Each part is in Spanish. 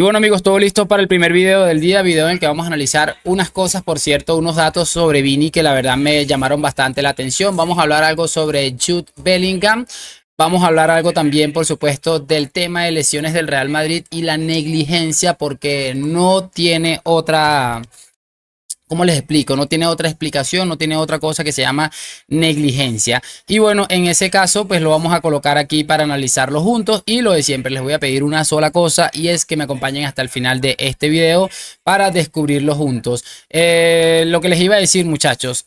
Y bueno amigos, todo listo para el primer video del día, video en el que vamos a analizar unas cosas, por cierto, unos datos sobre Vini que la verdad me llamaron bastante la atención. Vamos a hablar algo sobre Jude Bellingham, vamos a hablar algo también, por supuesto, del tema de lesiones del Real Madrid y la negligencia, porque no tiene otra... ¿Cómo les explico? No tiene otra explicación, no tiene otra cosa que se llama negligencia. Y bueno, en ese caso, pues lo vamos a colocar aquí para analizarlo juntos. Y lo de siempre, les voy a pedir una sola cosa y es que me acompañen hasta el final de este video para descubrirlo juntos. Lo que les iba a decir, muchachos,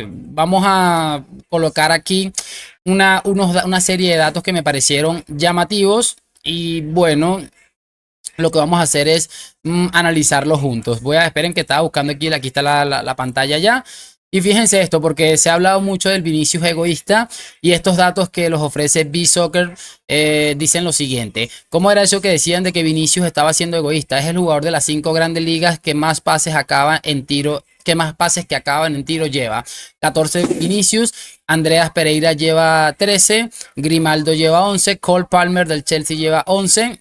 vamos a colocar aquí una serie de datos que me parecieron llamativos. Y bueno, lo que vamos a hacer es analizarlo juntos. Esperen que estaba buscando aquí está la pantalla ya. Y fíjense esto, porque se ha hablado mucho del Vinicius egoísta y estos datos que los ofrece B-Soccer dicen lo siguiente. ¿Cómo era eso que decían de que Vinicius estaba siendo egoísta? Es el jugador de las 5 grandes ligas que más pases acaban en tiro, que más pases que acaban en tiro lleva. 14 Vinicius, Andreas Pereira lleva 13, Grimaldo lleva 11, Cole Palmer del Chelsea lleva 11.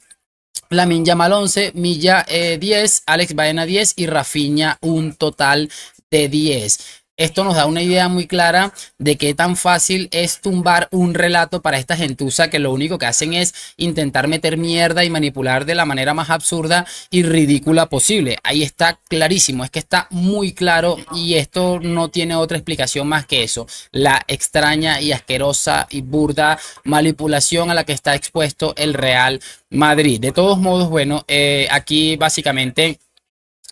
Lamine Yamal 11, Milla 10, Alex Baena 10 y Rafinha un total de 10. Esto nos da una idea muy clara de qué tan fácil es tumbar un relato para esta gentuza que lo único que hacen es intentar meter mierda y manipular de la manera más absurda y ridícula posible. Ahí está clarísimo, es que está muy claro y esto no tiene otra explicación más que eso. La extraña y asquerosa y burda manipulación a la que está expuesto el Real Madrid. De todos modos, bueno, aquí básicamente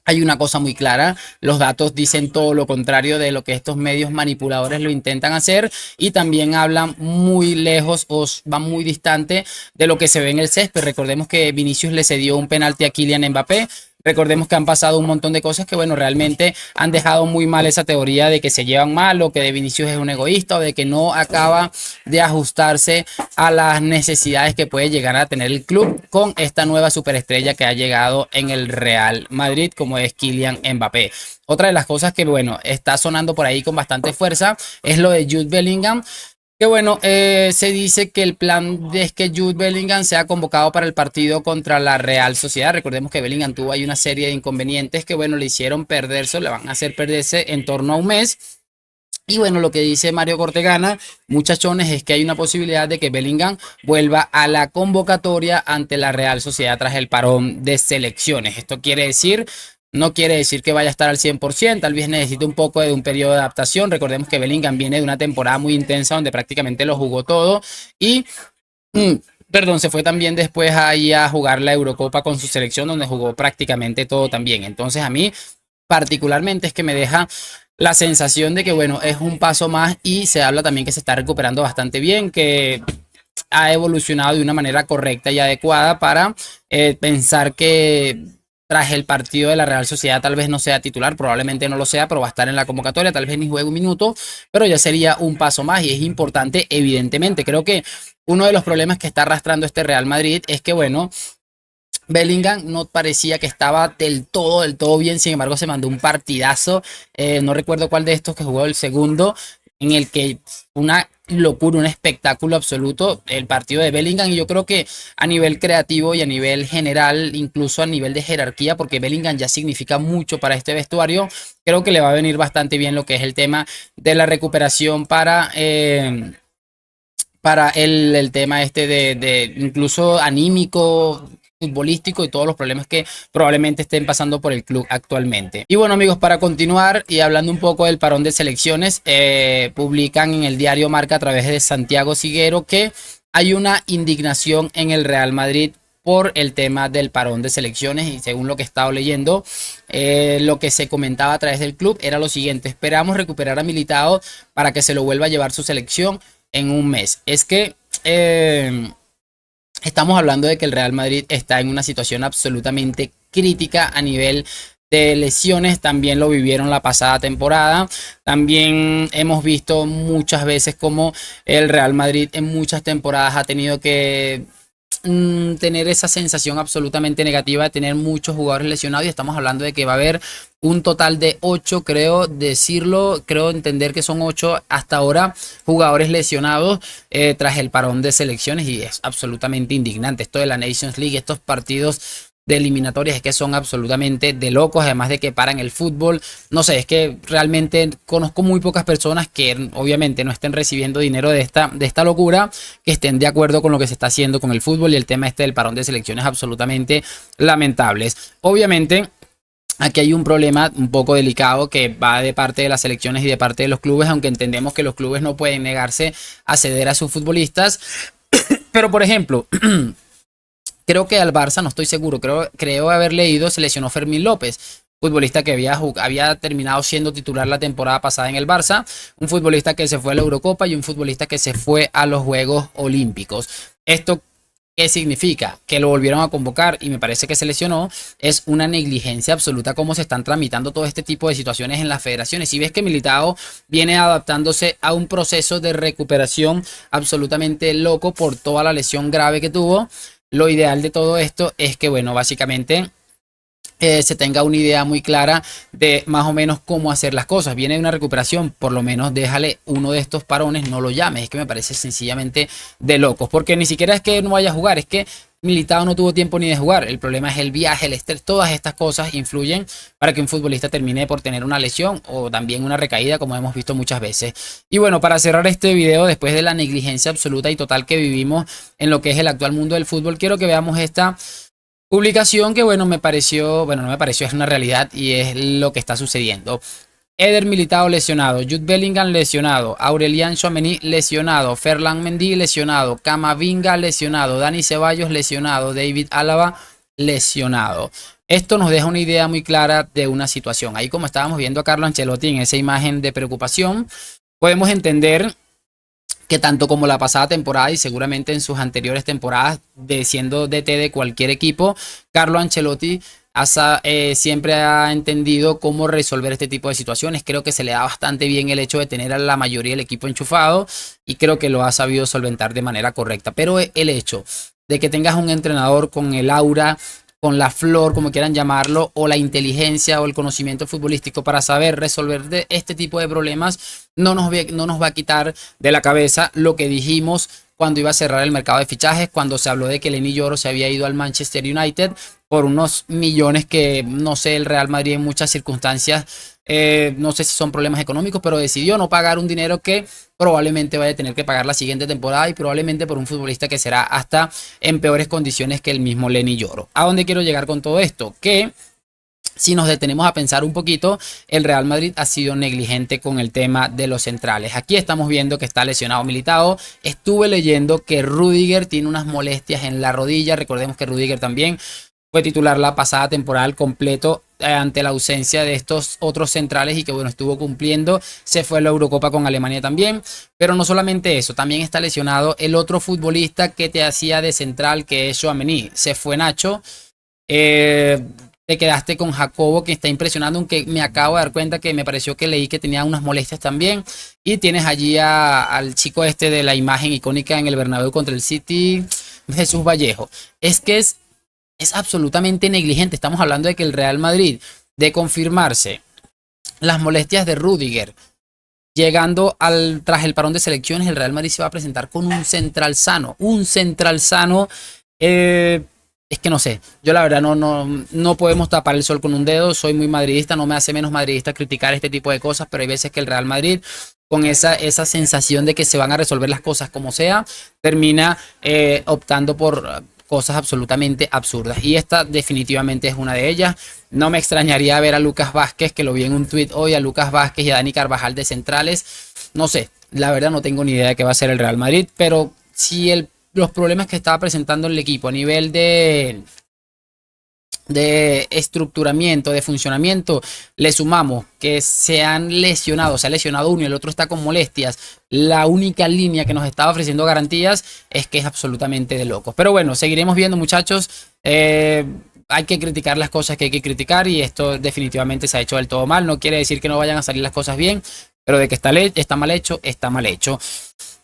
hay una cosa muy clara, los datos dicen todo lo contrario de lo que estos medios manipuladores lo intentan hacer y también hablan muy lejos o van muy distante de lo que se ve en el césped. Recordemos que Vinicius le cedió un penalti a Kylian Mbappé. Recordemos que han pasado un montón de cosas que, bueno, realmente han dejado muy mal esa teoría de que se llevan mal o que de Vinicius es un egoísta o de que no acaba de ajustarse a las necesidades que puede llegar a tener el club con esta nueva superestrella que ha llegado en el Real Madrid, como es Kylian Mbappé. Otra de las cosas que, bueno, está sonando por ahí con bastante fuerza es lo de Jude Bellingham. Que bueno, se dice que el plan es que Jude Bellingham sea convocado para el partido contra la Real Sociedad. Recordemos que Bellingham tuvo ahí una serie de inconvenientes que bueno, le hicieron perderse, le van a hacer perderse en torno a un mes. Y bueno, lo que dice Mario Cortegana, muchachones, es que hay una posibilidad de que Bellingham vuelva a la convocatoria ante la Real Sociedad tras el parón de selecciones. Esto quiere decir... No quiere decir que vaya a estar al 100%, tal vez necesite un poco de un periodo de adaptación. Recordemos que Bellingham viene de una temporada muy intensa donde prácticamente lo jugó todo y, perdón, se fue también después ahí a jugar la Eurocopa con su selección donde jugó prácticamente todo también. Entonces a mí particularmente es que me deja la sensación de que, bueno, es un paso más y se habla también que se está recuperando bastante bien, que ha evolucionado de una manera correcta y adecuada para pensar que tras el partido de la Real Sociedad tal vez no sea titular, probablemente no lo sea, pero va a estar en la convocatoria, tal vez ni juegue un minuto, pero ya sería un paso más y es importante, evidentemente. Creo que uno de los problemas que está arrastrando este Real Madrid es que, bueno, Bellingham no parecía que estaba del todo bien, sin embargo se mandó un partidazo, no recuerdo cuál de estos que jugó el segundo, en el que una locura, un espectáculo absoluto el partido de Bellingham. Y yo creo que a nivel creativo y a nivel general, incluso a nivel de jerarquía, porque Bellingham ya significa mucho para este vestuario, creo que le va a venir bastante bien lo que es el tema de la recuperación para el tema este de incluso anímico, futbolístico y todos los problemas que probablemente estén pasando por el club actualmente. Y bueno amigos, para continuar y hablando un poco del parón de selecciones, publican en el diario Marca a través de Santiago Siguero que hay una indignación en el Real Madrid por el tema del parón de selecciones y según lo que he estado leyendo, lo que se comentaba a través del club era lo siguiente: esperamos recuperar a Militao para que se lo vuelva a llevar su selección en un mes. Es que estamos hablando de que el Real Madrid está en una situación absolutamente crítica a nivel de lesiones. También lo vivieron la pasada temporada. También hemos visto muchas veces como el Real Madrid en muchas temporadas ha tenido que tener esa sensación absolutamente negativa de tener muchos jugadores lesionados, y estamos hablando de que va a haber un total de 8, creo decirlo, creo entender que son 8 hasta ahora jugadores lesionados tras el parón de selecciones, y es absolutamente indignante esto de la Nations League, estos partidos de eliminatorias es que son absolutamente de locos, además de que paran el fútbol. No sé, es que realmente conozco muy pocas personas que obviamente no estén recibiendo dinero de esta locura, que estén de acuerdo con lo que se está haciendo con el fútbol, y el tema este del parón de selecciones absolutamente lamentables. Obviamente aquí hay un problema un poco delicado que va de parte de las selecciones y de parte de los clubes, aunque entendemos que los clubes no pueden negarse a ceder a sus futbolistas. Pero por ejemplo, creo que al Barça, no estoy seguro, creo haber leído, se lesionó Fermín López, futbolista que había terminado siendo titular la temporada pasada en el Barça, un futbolista que se fue a la Eurocopa y un futbolista que se fue a los Juegos Olímpicos. Esto, ¿qué significa? Que lo volvieron a convocar y me parece que se lesionó. Es una negligencia absoluta cómo se están tramitando todo este tipo de situaciones en las federaciones. Si ves que Militao viene adaptándose a un proceso de recuperación absolutamente loco por toda la lesión grave que tuvo, lo ideal de todo esto es que, bueno, básicamente se tenga una idea muy clara de más o menos cómo hacer las cosas. Viene una recuperación, por lo menos déjale uno de estos parones, no lo llames. Es que me parece sencillamente de locos, porque ni siquiera es que no vaya a jugar, es que Militao no tuvo tiempo ni de jugar. El problema es el viaje, el estrés, todas estas cosas influyen para que un futbolista termine por tener una lesión o también una recaída, como hemos visto muchas veces. Y bueno, para cerrar este video, después de la negligencia absoluta y total que vivimos en lo que es el actual mundo del fútbol, quiero que veamos esta publicación que, bueno, me pareció, bueno, no me pareció, es una realidad y es lo que está sucediendo. Eder Militao lesionado, Jude Bellingham lesionado, Aurelian Tchouaméni lesionado, Ferland Mendy lesionado, Camavinga lesionado, Dani Ceballos lesionado, David Alaba lesionado. Esto nos deja una idea muy clara de una situación. Ahí, como estábamos viendo a Carlo Ancelotti en esa imagen de preocupación, podemos entender que tanto como la pasada temporada y seguramente en sus anteriores temporadas de siendo DT de cualquier equipo, Carlo Ancelotti siempre ha entendido cómo resolver este tipo de situaciones. Creo que se le da bastante bien el hecho de tener a la mayoría del equipo enchufado y creo que lo ha sabido solventar de manera correcta. Pero el hecho de que tengas un entrenador con el aura, con la flor, como quieran llamarlo, o la inteligencia o el conocimiento futbolístico para saber resolver este tipo de problemas, no nos va a quitar de la cabeza lo que dijimos cuando iba a cerrar el mercado de fichajes, cuando se habló de que Lenny Yoro se había ido al Manchester United por unos millones que, no sé, el Real Madrid en muchas circunstancias, no sé si son problemas económicos, pero decidió no pagar un dinero que probablemente vaya a tener que pagar la siguiente temporada y probablemente por un futbolista que será hasta en peores condiciones que el mismo Lenny Yoro. ¿A dónde quiero llegar con todo esto? Que si nos detenemos a pensar un poquito, el Real Madrid ha sido negligente con el tema de los centrales. Aquí estamos viendo que está lesionado Militao. Estuve leyendo que Rudiger tiene unas molestias en la rodilla. Recordemos que Rudiger también fue titular la pasada temporada al completo ante la ausencia de estos otros centrales y que, bueno, estuvo cumpliendo. Se fue a la Eurocopa con Alemania también. Pero no solamente eso, también está lesionado el otro futbolista que te hacía de central, que es Tchouaméni. Se fue Nacho. Te quedaste con Jacobo, que está impresionando, aunque me acabo de dar cuenta que me pareció que leí que tenía unas molestias también. Y tienes allí al chico este de la imagen icónica en el Bernabéu contra el City, Jesús Vallejo. Es que es absolutamente negligente. Estamos hablando de que el Real Madrid, de confirmarse las molestias de Rudiger, llegando tras el parón de selecciones, el Real Madrid se va a presentar con un central sano. Un central sano. Es que no sé, yo la verdad no podemos tapar el sol con un dedo. Soy muy madridista, no me hace menos madridista criticar este tipo de cosas, pero hay veces que el Real Madrid, con esa sensación de que se van a resolver las cosas como sea, termina optando por cosas absolutamente absurdas. Y esta definitivamente es una de ellas. No me extrañaría ver a Lucas Vázquez, que lo vi en un tuit hoy, a Lucas Vázquez y a Dani Carvajal de centrales. No sé, la verdad no tengo ni idea de qué va a ser el Real Madrid, pero si los problemas que estaba presentando el equipo a nivel de estructuramiento, de funcionamiento, le sumamos que se ha lesionado uno y el otro está con molestias, la única línea que nos estaba ofreciendo garantías, es que es absolutamente de locos. Pero bueno, seguiremos viendo, muchachos. Hay que criticar las cosas que hay que criticar y esto definitivamente se ha hecho del todo mal. No quiere decir que no vayan a salir las cosas bien, pero de que está mal hecho, está mal hecho.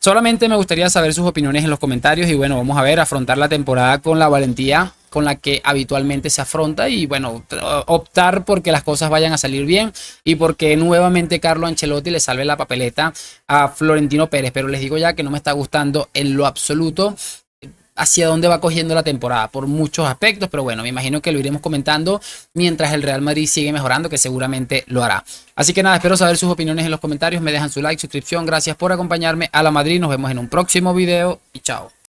Solamente me gustaría saber sus opiniones en los comentarios y bueno, vamos a ver, afrontar la temporada con la valentía con la que habitualmente se afronta y bueno, optar porque las cosas vayan a salir bien y porque nuevamente Carlo Ancelotti le salve la papeleta a Florentino Pérez. Pero les digo ya que no me está gustando en lo absoluto hacia dónde va cogiendo la temporada por muchos aspectos, pero bueno, me imagino que lo iremos comentando mientras el Real Madrid sigue mejorando, que seguramente lo hará. Así que nada, espero saber sus opiniones en los comentarios, me dejan su like, suscripción, gracias por acompañarme a la Madrid, nos vemos en un próximo video y chao.